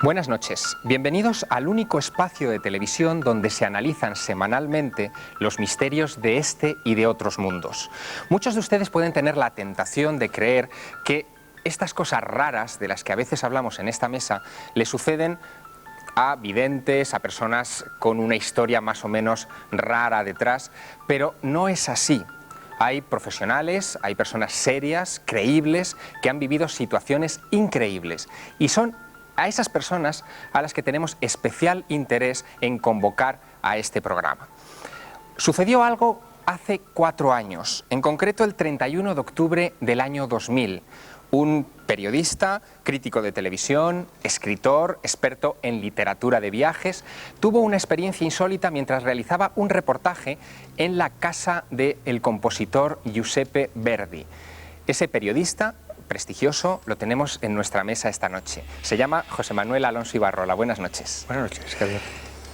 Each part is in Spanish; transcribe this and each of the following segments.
Buenas noches, bienvenidos al único espacio de televisión donde se analizan semanalmente los misterios de este y de otros mundos. Muchos de ustedes pueden tener la tentación de creer que estas cosas raras de las que a veces hablamos en esta mesa le suceden a videntes, a personas con una historia más o menos rara detrás, pero no es así. Hay profesionales, hay personas serias, creíbles, que han vivido situaciones increíbles y son a esas personas a las que tenemos especial interés en convocar a este programa. Sucedió algo hace 4 años, en concreto el 31 de octubre del año 2000. Un periodista, crítico de televisión, escritor, experto en literatura de viajes, tuvo una experiencia insólita mientras realizaba un reportaje en la casa del compositor Giuseppe Verdi. Ese periodista prestigioso lo tenemos en nuestra mesa esta noche. Se llama José Manuel Alonso Ibarrola. Buenas noches. Buenas noches, Javier.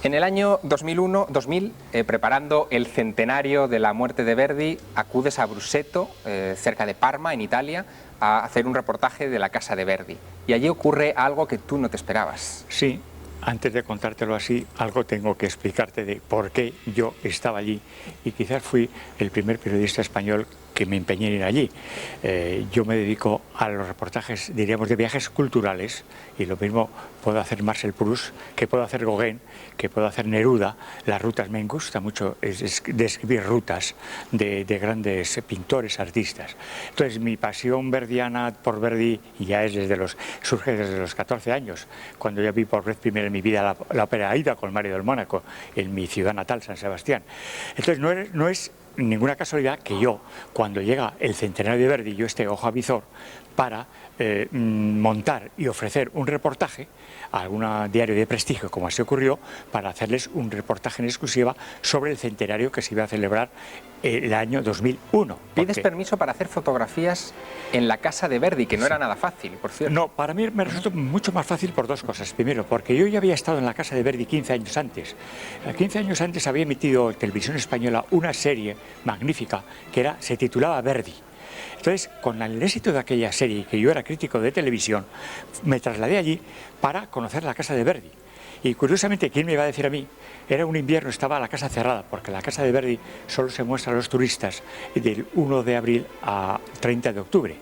En el año 2000, preparando el centenario de la muerte de Verdi, acudes a Busseto, cerca de Parma, en Italia, a hacer un reportaje de la casa de Verdi. Y allí ocurre algo que tú no te esperabas. Sí, antes de contártelo así, algo tengo que explicarte de por qué yo estaba allí. Y quizás fui el primer periodista español que me empeñé en ir allí. Yo me dedico a los reportajes, diríamos, de viajes culturales, y lo mismo puedo hacer Marcel Proust, que puedo hacer Gauguin, que puedo hacer Neruda. Las rutas me gusta mucho describir rutas de grandes pintores, artistas. Entonces mi pasión verdiana por Verdi ya es surge desde los 14 años, cuando ya vi por vez primera en mi vida la ópera Aida con Mario del Mónaco, en mi ciudad natal, San Sebastián. Entonces no es ninguna casualidad que yo, cuando llega el centenario de Verdi, yo esté ojo a visor para montar y ofrecer un reportaje a algún diario de prestigio, como así ocurrió, para hacerles un reportaje en exclusiva sobre el centenario que se iba a celebrar el año 2001. ¿Pides permiso para hacer fotografías en la casa de Verdi, que no era nada fácil, por cierto? No, para mí me resultó mucho más fácil por dos cosas. Primero, porque yo ya había estado en la casa de Verdi 15 años antes. 15 años antes había emitido Televisión Española una serie magnífica que se titulaba Verdi. Entonces, con el éxito de aquella serie, que yo era crítico de televisión, me trasladé allí para conocer la casa de Verdi. Y curiosamente, ¿quién me iba a decir a mí? Era un invierno, estaba la casa cerrada, porque la casa de Verdi solo se muestra a los turistas del 1 de abril a 30 de octubre.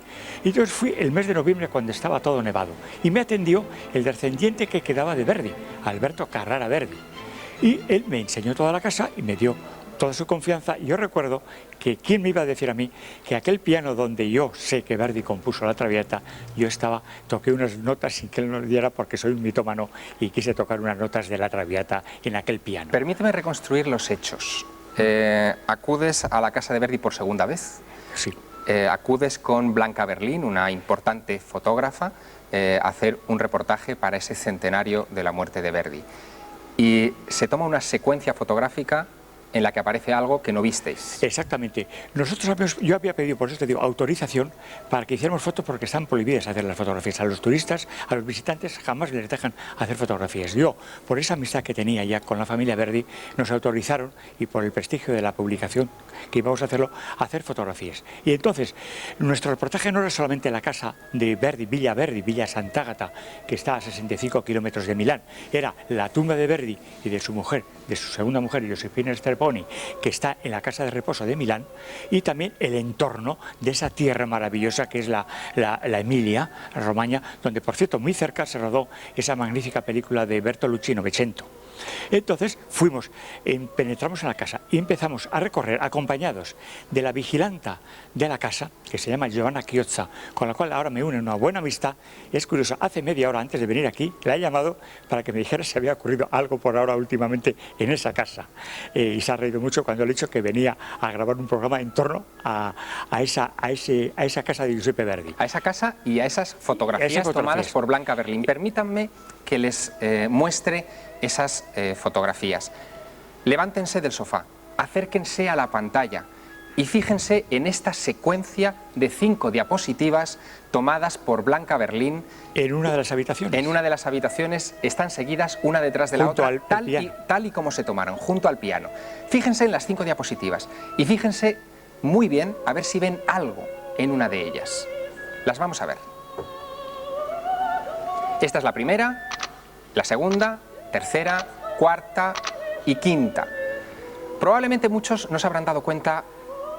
Y entonces fui el mes de noviembre cuando estaba todo nevado. Y me atendió el descendiente que quedaba de Verdi, Alberto Carrara Verdi. Y él me enseñó toda la casa y me dio toda su confianza. Y yo recuerdo que quién me iba a decir a mí que aquel piano donde yo sé que Verdi compuso la Traviata, toqué unas notas sin que él nos diera, porque soy un mitómano y quise tocar unas notas de la Traviata en aquel piano. Permíteme reconstruir los hechos. ¿Acudes a la casa de Verdi por segunda vez? Sí. Acudes con Blanca Berlín, una importante fotógrafa, a hacer un reportaje para ese centenario de la muerte de Verdi. Y se toma una secuencia fotográfica en la que aparece algo que no visteis. Exactamente. Yo había pedido, por eso te digo, autorización para que hiciéramos fotos, porque están prohibidas hacer las fotografías. A los turistas, a los visitantes, jamás les dejan hacer fotografías. Yo, por esa amistad que tenía ya con la familia Verdi, nos autorizaron, y por el prestigio de la publicación que íbamos a hacerlo, a hacer fotografías. Y entonces, nuestro reportaje no era solamente la casa de Verdi, Villa Sant'Agata, que está a 65 kilómetros de Milán. Era la tumba de Verdi y de su mujer, de su segunda mujer, Josefina Sterponi, que está en la casa de reposo de Milán, y también el entorno de esa tierra maravillosa que es la Emilia Romagna, donde, por cierto, muy cerca se rodó esa magnífica película de Bertolucci, Novecento. Entonces penetramos en la casa y empezamos a recorrer, acompañados de la vigilanta de la casa, que se llama Giovanna Chiozza, con la cual ahora me une una buena amistad. Es curioso, hace media hora antes de venir aquí la he llamado para que me dijera si había ocurrido algo por ahora últimamente en esa casa, y se ha reído mucho cuando le he dicho que venía a grabar un programa en torno a esa casa de Giuseppe Verdi. A esa casa y a esas fotografías tomadas por Blanca Berlín. Permítanme que les muestre esas fotografías. Levántense del sofá, acérquense a la pantalla y fíjense en esta secuencia de 5 diapositivas tomadas por Blanca Berlín. En una de las habitaciones. En una de las habitaciones, están seguidas una detrás de la otra, tal y como se tomaron, junto al piano. Fíjense en las 5 diapositivas y fíjense muy bien a ver si ven algo en una de ellas. Las vamos a ver. Esta es la primera. la segunda, tercera, cuarta y quinta. Probablemente muchos no se habrán dado cuenta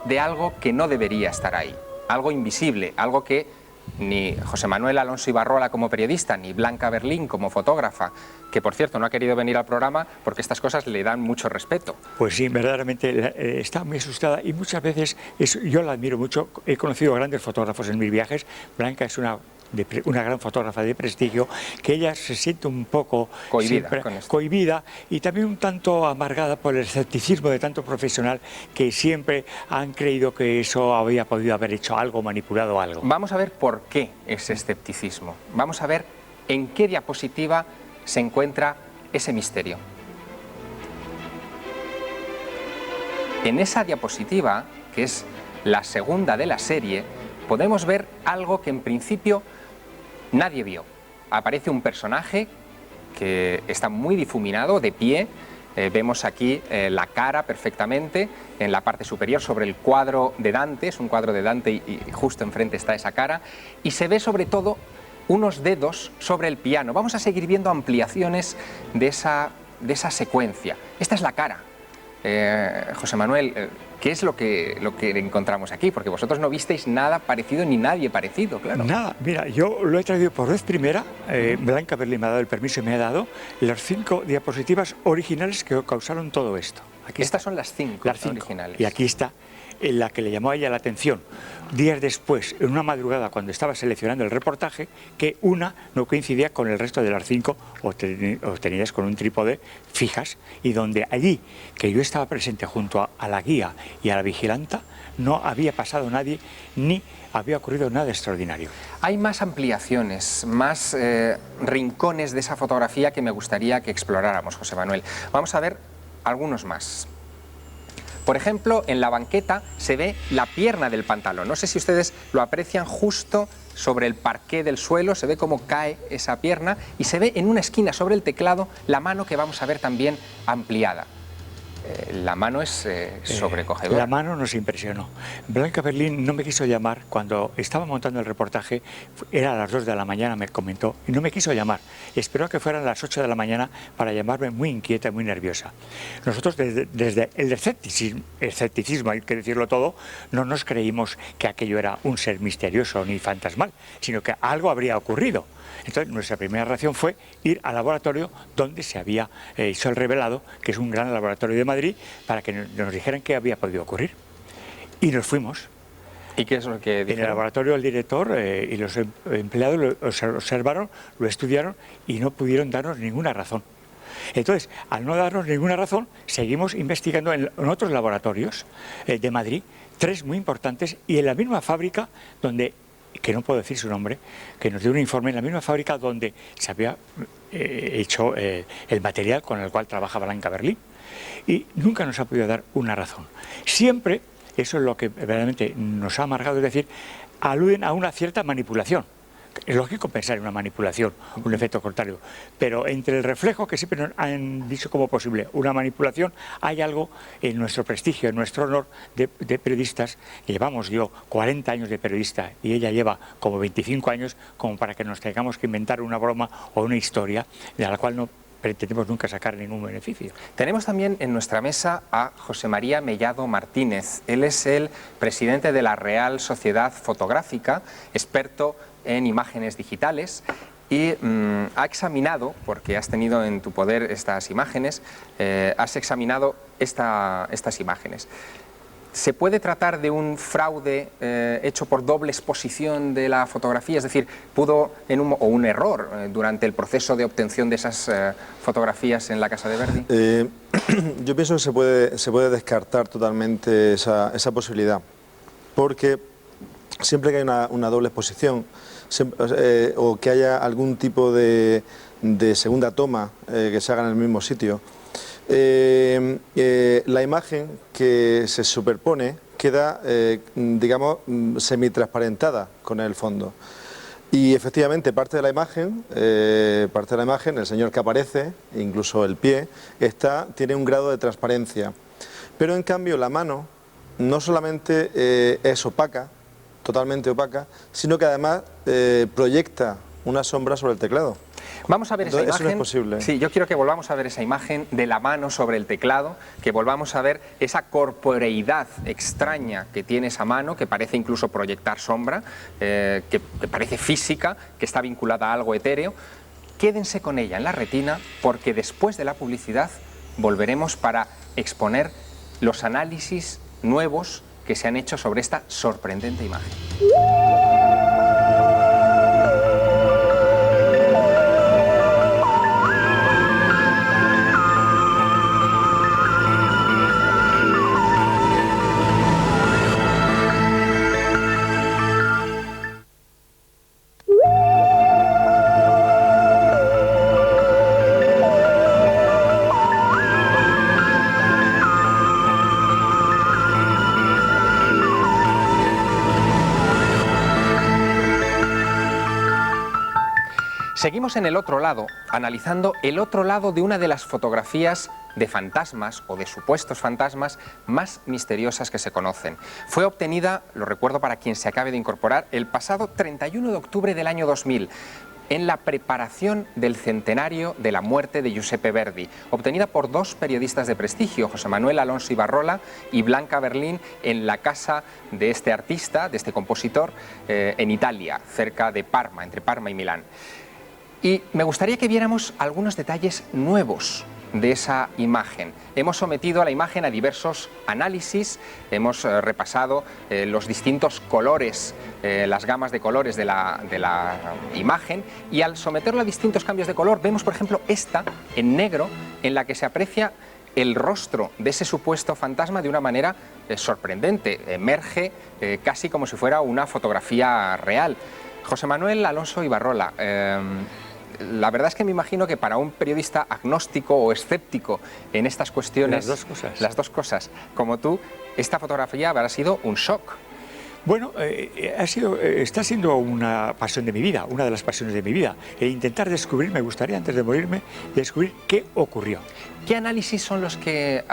de algo que no debería estar ahí, algo invisible, algo que ni José Manuel Alonso Ibarrola como periodista, ni Blanca Berlín como fotógrafa, que por cierto no ha querido venir al programa porque estas cosas le dan mucho respeto. Pues sí, verdaderamente está muy asustada y muchas veces yo la admiro mucho. He conocido grandes fotógrafos en mis viajes. Blanca es una gran fotógrafa de prestigio, que ella se siente un poco cohibida y también un tanto amargada por el escepticismo de tanto profesional que siempre han creído que eso había podido haber hecho algo, manipulado algo. Vamos a ver por qué ese escepticismo. Vamos a ver en qué diapositiva se encuentra ese misterio. En esa diapositiva, que es la segunda de la serie, podemos ver algo que en principio nadie vio. Aparece un personaje que está muy difuminado, de pie. Vemos aquí la cara perfectamente en la parte superior sobre el cuadro de Dante. Es un cuadro de Dante y justo enfrente está esa cara. Y se ve sobre todo unos dedos sobre el piano. Vamos a seguir viendo ampliaciones de esa secuencia. Esta es la cara. José Manuel, ¿qué es lo que encontramos aquí? Porque vosotros no visteis nada parecido ni nadie parecido, claro. Nada, mira, yo lo he traído por vez primera. Blanca Berlín me ha dado el permiso y me ha dado las 5 diapositivas originales que causaron todo esto. Estas son las 5 originales. Y aquí está la que le llamó a ella la atención días después, en una madrugada cuando estaba seleccionando el reportaje, que una no coincidía con el resto de las 5 obtenidas con un trípode fijas, y donde allí, que yo estaba presente junto a la guía y a la vigilanta, no había pasado nadie ni había ocurrido nada extraordinario. Hay más ampliaciones, más rincones de esa fotografía que me gustaría que exploráramos, José Manuel. Vamos a ver algunos más. Por ejemplo, en la banqueta se ve la pierna del pantalón. No sé si ustedes lo aprecian, justo sobre el parqué del suelo, se ve cómo cae esa pierna y se ve en una esquina sobre el teclado la mano que vamos a ver también ampliada. La mano es sobrecogedora. La mano nos impresionó. Blanca Berlín no me quiso llamar cuando estaba montando el reportaje, era a las 2 de la mañana, me comentó, y no me quiso llamar. Esperó a que fueran las 8 de la mañana para llamarme muy inquieta y muy nerviosa. Nosotros desde el escepticismo, hay que decirlo todo, no nos creímos que aquello era un ser misterioso ni fantasmal, sino que algo habría ocurrido. Entonces nuestra primera reacción fue ir al laboratorio donde se había hecho el revelado, que es un gran laboratorio de Madrid, para que nos dijeran qué había podido ocurrir. Y nos fuimos. ¿Y qué es lo que dijeron? En el laboratorio el director y los empleados lo observaron, lo estudiaron y no pudieron darnos ninguna razón. Entonces, al no darnos ninguna razón, seguimos investigando en otros laboratorios de Madrid, 3 muy importantes, y en la misma fábrica donde, que no puedo decir su nombre, que nos dio un informe en la misma fábrica donde se había hecho el material con el cual trabaja Blanca Berlín. Y nunca nos ha podido dar una razón. Siempre, eso es lo que verdaderamente nos ha amargado, es decir, aluden a una cierta manipulación. Es lógico pensar en una manipulación, un efecto contrario, pero entre el reflejo que siempre nos han dicho como posible una manipulación, hay algo en nuestro prestigio, en nuestro honor de periodistas. Llevamos yo 40 años de periodista y ella lleva como 25 años, como para que nos tengamos que inventar una broma o una historia de la cual no pretendemos nunca sacar ningún beneficio. Tenemos también en nuestra mesa a José María Mellado Martínez. Él es el presidente de la Real Sociedad Fotográfica, experto en imágenes digitales, y ha examinado, porque has tenido en tu poder estas imágenes, has examinado estas imágenes. ¿Se puede tratar de un fraude hecho por doble exposición de la fotografía? Es decir, ¿pudo o un error durante el proceso de obtención de esas fotografías en la Casa de Verdi? Yo pienso que se puede descartar totalmente esa posibilidad, porque siempre que hay una doble exposición o que haya algún tipo de segunda toma que se haga en el mismo sitio, la imagen que se superpone queda, digamos, semitransparentada con el fondo. Y efectivamente parte de la imagen, el señor que aparece, incluso el pie, tiene un grado de transparencia. Pero en cambio la mano no solamente es opaca, totalmente opaca, sino que además proyecta una sombra sobre el teclado. Vamos a ver esa Entonces, imagen. eso no es posible. Sí, yo quiero que volvamos a ver esa imagen de la mano sobre el teclado, que volvamos a ver esa corporeidad extraña que tiene esa mano, que parece incluso proyectar sombra, que parece física, que está vinculada a algo etéreo. Quédense con ella en la retina, porque después de la publicidad volveremos para exponer los análisis nuevos que se han hecho sobre esta sorprendente imagen. Seguimos en el otro lado, analizando el otro lado de una de las fotografías de fantasmas o de supuestos fantasmas más misteriosas que se conocen. Fue obtenida, lo recuerdo para quien se acabe de incorporar, el pasado 31 de octubre del año 2000, en la preparación del centenario de la muerte de Giuseppe Verdi, obtenida por dos periodistas de prestigio, José Manuel Alonso Ibarrola y Blanca Berlín, en la casa de este artista, de este compositor, en Italia, cerca de Parma, entre Parma y Milán. Y me gustaría que viéramos algunos detalles nuevos de esa imagen. Hemos sometido a la imagen a diversos análisis, hemos repasado los distintos colores, las gamas de colores de la imagen, y al someterlo a distintos cambios de color vemos, por ejemplo, esta en negro, en la que se aprecia el rostro de ese supuesto fantasma de una manera sorprendente, emerge casi como si fuera una fotografía real. José Manuel Alonso Ibarrola, la verdad es que me imagino que para un periodista agnóstico o escéptico en estas cuestiones, las dos cosas, como tú, esta fotografía habrá sido un shock. Bueno, está siendo una pasión de mi vida, una de las pasiones de mi vida. Intentar descubrir, me gustaría antes de morirme, descubrir qué ocurrió. ¿Qué análisis son los que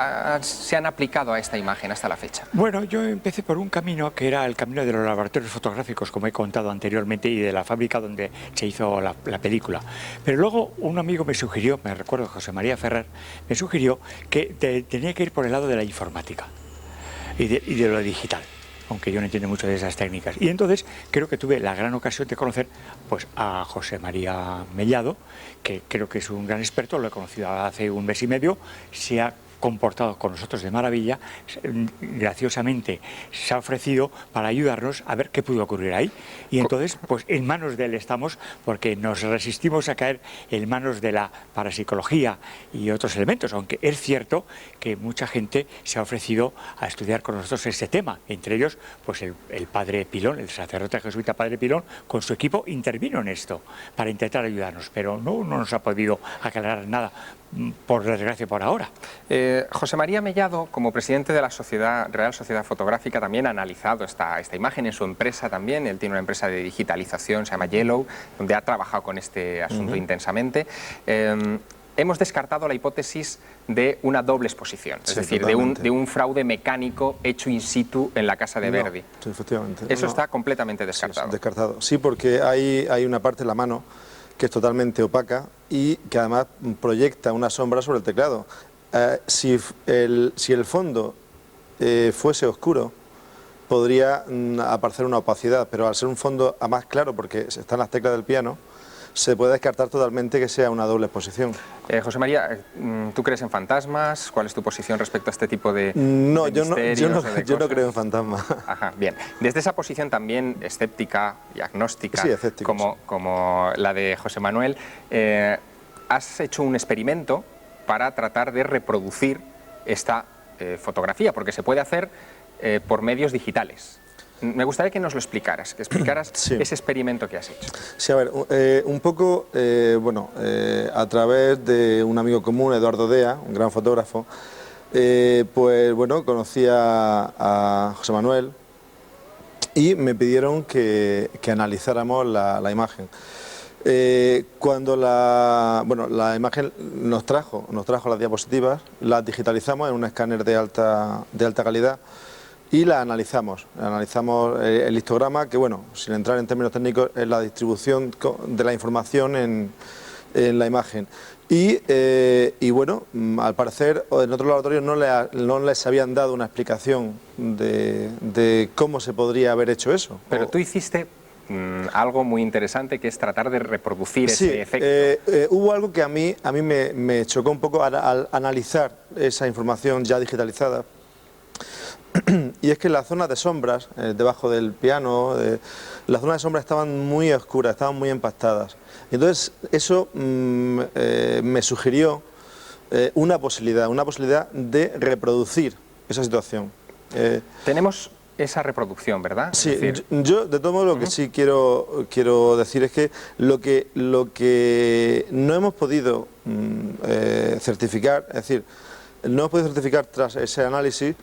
se han aplicado a esta imagen hasta la fecha? Bueno, yo empecé por un camino que era el camino de los laboratorios fotográficos, como he contado anteriormente, y de la fábrica donde se hizo la película. Pero luego un amigo me sugirió, me recuerdo, José María Ferrer, me sugirió que tenía que ir por el lado de la informática y de lo digital, aunque yo no entiendo mucho de esas técnicas. Y entonces creo que tuve la gran ocasión de conocer pues, a José María Mellado, que creo que es un gran experto, lo he conocido hace un mes y medio, se ha comportado con nosotros de maravilla, graciosamente se ha ofrecido para ayudarnos a ver qué pudo ocurrir ahí. Y entonces, pues en manos de él estamos, porque nos resistimos a caer en manos de la parapsicología y otros elementos, aunque es cierto que mucha gente se ha ofrecido a estudiar con nosotros ese tema, entre ellos pues el padre Pilón, el sacerdote jesuita padre Pilón, con su equipo intervino en esto para intentar ayudarnos, pero no nos ha podido aclarar nada, por desgracia, por ahora. José María Mellado, como presidente de la Real Sociedad Fotográfica, también ha analizado esta imagen en su empresa también. Él tiene una empresa de digitalización, se llama Yellow, donde ha trabajado con este asunto intensamente. Hemos descartado la hipótesis de una doble exposición, es decir, de un fraude mecánico hecho in situ en la casa de Verdi. Sí, efectivamente. Eso está completamente descartado. Sí, descartado. Sí, porque hay una parte de la mano que es totalmente opaca y que además proyecta una sombra sobre el teclado. Si el fondo fuese oscuro, podría aparecer una opacidad, pero al ser un fondo a más claro, porque están las teclas del piano, se puede descartar totalmente que sea una doble exposición. José María, ¿tú crees en fantasmas? ¿Cuál es tu posición respecto a este tipo de No, de yo no creo en fantasmas. Ajá, bien. Desde esa posición también escéptica y agnóstica, sí, como la de José Manuel, has hecho un experimento para tratar de reproducir esta fotografía, porque se puede hacer por medios digitales. Me gustaría que nos lo explicaras, sí. Ese experimento que has hecho. Sí, a ver, un poco, a través de un amigo común, Eduardo Dea, un gran fotógrafo, pues bueno, conocí a José Manuel y me pidieron que analizáramos la imagen. Cuando la imagen nos trajo las diapositivas, las digitalizamos en un escáner de alta calidad y la analizamos el histograma, que bueno, sin entrar en términos técnicos, es la distribución de la información en en la imagen. Y bueno, al parecer en otros laboratorios no les habían dado una explicación de cómo se podría haber hecho eso. Pero tú hiciste algo muy interesante, que es tratar de reproducir Sí, ese efecto. hubo algo que a mí me chocó un poco al analizar esa información ya digitalizada, y es que las zonas de sombras, debajo del piano, las zonas de sombras estaban muy oscuras, estaban muy empactadas. Entonces eso me sugirió una posibilidad de reproducir esa situación. Tenemos esa reproducción, ¿verdad? Sí, Es decir, yo de todo modo lo que sí quiero decir es que lo que no hemos podido certificar, es decir, no hemos podido certificar tras ese análisis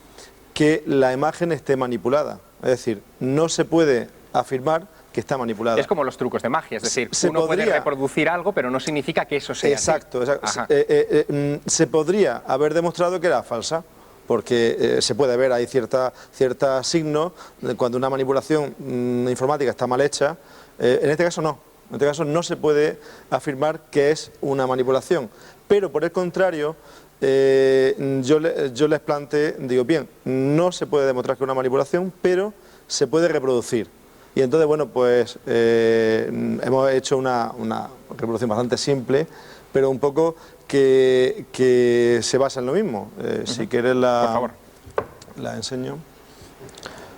que la imagen esté manipulada. Es decir, no se puede afirmar que está manipulada. es como los trucos de magia, es decir, Se uno puede podría- reproducir algo, pero no significa que eso sea Exacto, así. exacto. Ajá. Se podría haber demostrado que era falsa, porque se puede ver, hay cierta signos de cuando una manipulación informática está mal hecha. En este caso no. En este caso no se puede afirmar que es una manipulación. Pero por el contrario, yo les planteé, digo, bien, no se puede demostrar que es una manipulación, pero se puede reproducir. Y entonces, bueno, pues hemos hecho una reproducción bastante simple, pero un poco que se basa en lo mismo. Si quieres Por favor. la enseño.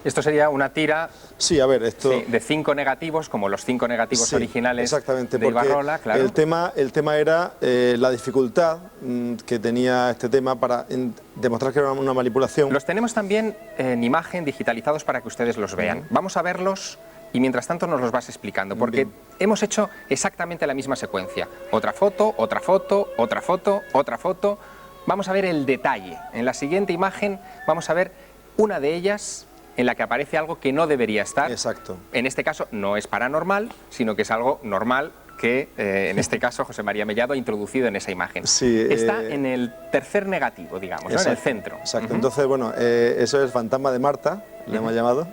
Esto sería una tira Sí, a ver, esto... de 5 negativos, como los 5 negativos Sí, originales exactamente, de porque Ibarrola, claro. el tema era la dificultad que tenía este tema para demostrar que era una manipulación. Los tenemos también en imagen, digitalizados, para que ustedes los vean. Vamos a verlos y mientras tanto nos los vas explicando, porque Bien. hemos hecho exactamente la misma secuencia. Otra foto, otra foto, otra foto, otra foto. Vamos a ver el detalle. En la siguiente imagen vamos a ver una de ellas en la que aparece algo que no debería estar. Exacto. En este caso no es paranormal, sino que es algo normal que, en este caso, José María Mellado ha introducido en esa imagen. Sí, Está en el tercer negativo, digamos, ¿no? En el centro. Exacto. Ujú. Entonces, bueno, eso es el fantasma de Marta, le hemos llamado.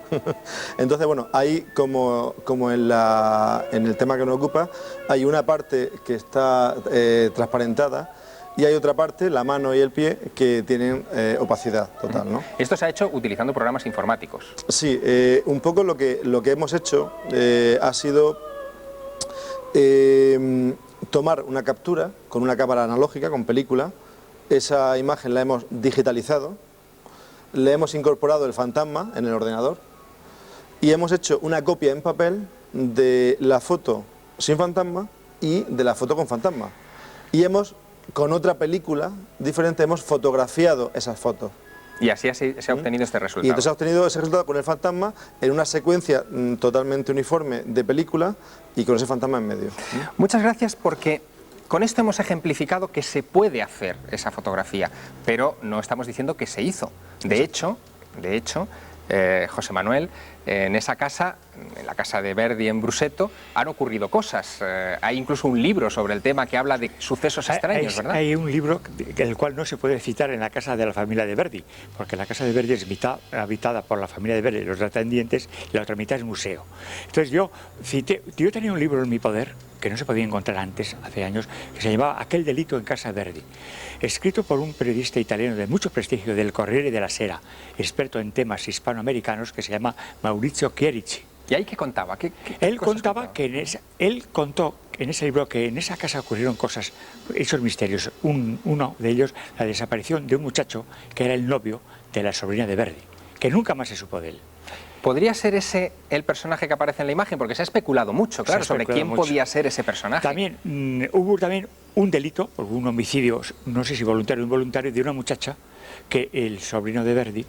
Entonces, bueno, ahí como en el tema que nos ocupa, hay una parte que está transparentada y hay otra parte, la mano y el pie, que tienen opacidad total, ¿no? Esto se ha hecho utilizando programas informáticos. Sí, un poco lo que hemos hecho ha sido tomar una captura con una cámara analógica, con película. Esa imagen la hemos digitalizado, le hemos incorporado el fantasma en el ordenador y hemos hecho una copia en papel de la foto sin fantasma y de la foto con fantasma. Y con otra película diferente, hemos fotografiado esas fotos. Y así se ha obtenido este Y resultado. entonces ha obtenido ese resultado con el fantasma en una secuencia totalmente uniforme de película y con ese fantasma en medio. Muchas gracias, porque con esto hemos ejemplificado que se puede hacer esa fotografía, pero no estamos diciendo que se hizo. De hecho, José Manuel, en esa casa, en la casa de Verdi en Bruseto, han ocurrido cosas. Hay incluso un libro sobre el tema que habla de sucesos extraños, ¿verdad? Hay un libro el cual no se puede citar en la casa de la familia de Verdi, porque la casa de Verdi es habitada por la familia de Verdi, los descendientes, y la otra mitad es museo. Entonces yo tenía un libro en mi poder, que no se podía encontrar antes, hace años, que se llamaba Aquel delito en casa Verdi, escrito por un periodista italiano de mucho prestigio del Corriere della Sera, experto en temas hispanoamericanos, que se llama Maurizio Chierici. ¿Y ahí qué contaba? Él contaba que él contó en ese libro que en esa casa ocurrieron cosas, esos misterios. Uno de ellos, la desaparición de un muchacho que era el novio de la sobrina de Verdi, que nunca más se supo de él. ¿Podría ser ese el personaje que aparece en la imagen? Porque se ha especulado mucho, claro, sobre quién podía ser ese personaje. También hubo un delito, un homicidio, no sé si voluntario o involuntario, de una muchacha que el sobrino de Verdi,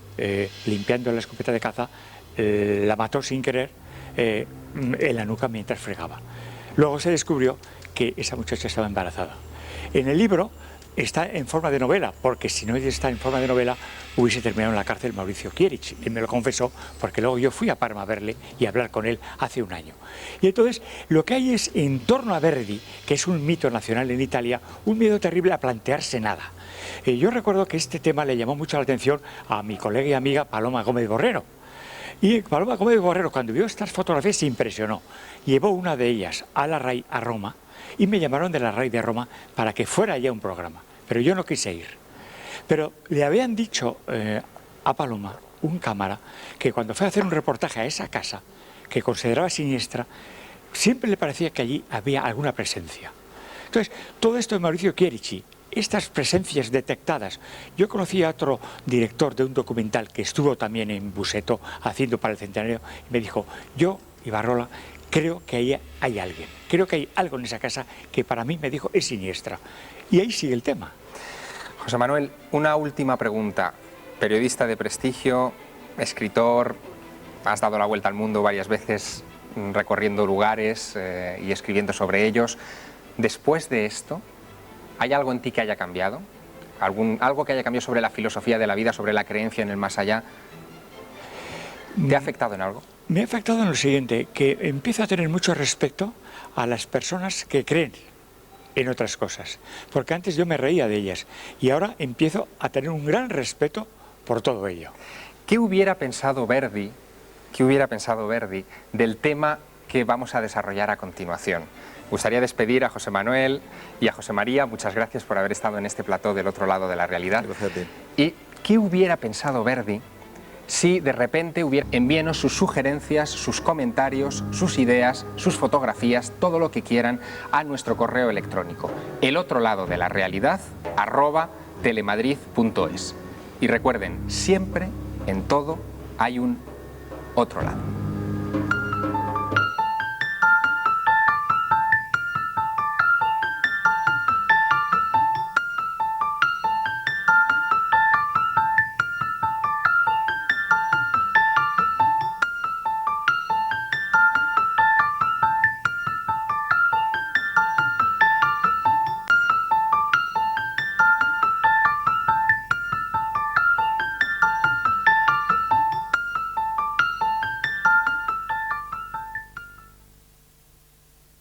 limpiando la escopeta de caza, la mató sin querer en la nuca mientras fregaba. Luego se descubrió que esa muchacha estaba embarazada. En el libro está en forma de novela, porque si no está en forma de novela hubiese terminado en la cárcel Maurizio Chierici. Él me lo confesó, porque luego yo fui a Parma a verle y a hablar con él hace un año. Y entonces lo que hay es, en torno a Verdi, que es un mito nacional en Italia, un miedo terrible a plantearse nada. Yo recuerdo que este tema le llamó mucho la atención a mi colega y amiga Paloma Gómez Borrero. Y Paloma Gómez Borrero, cuando vio estas fotografías, se impresionó. Llevó una de ellas a la RAI, a Roma, y me llamaron de la RAI de Roma para que fuera ya un programa, pero yo no quise ir. Pero le habían dicho a Paloma, un cámara, que cuando fue a hacer un reportaje a esa casa, que consideraba siniestra, siempre le parecía que allí había alguna presencia. Entonces, todo esto de Mauricio Chierici, estas presencias detectadas. Yo conocí a otro director de un documental que estuvo también en Buseto haciendo para el centenario y me dijo, yo, Ibarrola, creo que ahí hay alguien, creo que hay algo en esa casa que para mí, me dijo, es siniestra. Y ahí sigue el tema. José Manuel, una última pregunta. Periodista de prestigio, escritor, has dado la vuelta al mundo varias veces recorriendo lugares y escribiendo sobre ellos. Después de esto, ¿hay algo en ti que haya cambiado? ¿Algo que haya cambiado sobre la filosofía de la vida, sobre la creencia en el más allá? ¿Te ha afectado en algo? Me ha afectado en lo siguiente, que empiezo a tener mucho respeto a las personas que creen en otras cosas, porque antes yo me reía de ellas y ahora empiezo a tener un gran respeto por todo ello. ¿Qué hubiera pensado Verdi del tema que vamos a desarrollar a continuación? Me gustaría despedir a José Manuel y a José María. Muchas gracias por haber estado en este plató del otro lado de la realidad. Gracias a ti. ¿Y qué hubiera pensado Verdi si de repente hubiera... Envíenos sus sugerencias, sus comentarios, sus ideas, sus fotografías, todo lo que quieran a nuestro correo electrónico, elotroladodelarrealidad@telemadrid.es. Y recuerden, siempre, en todo, hay un otro lado.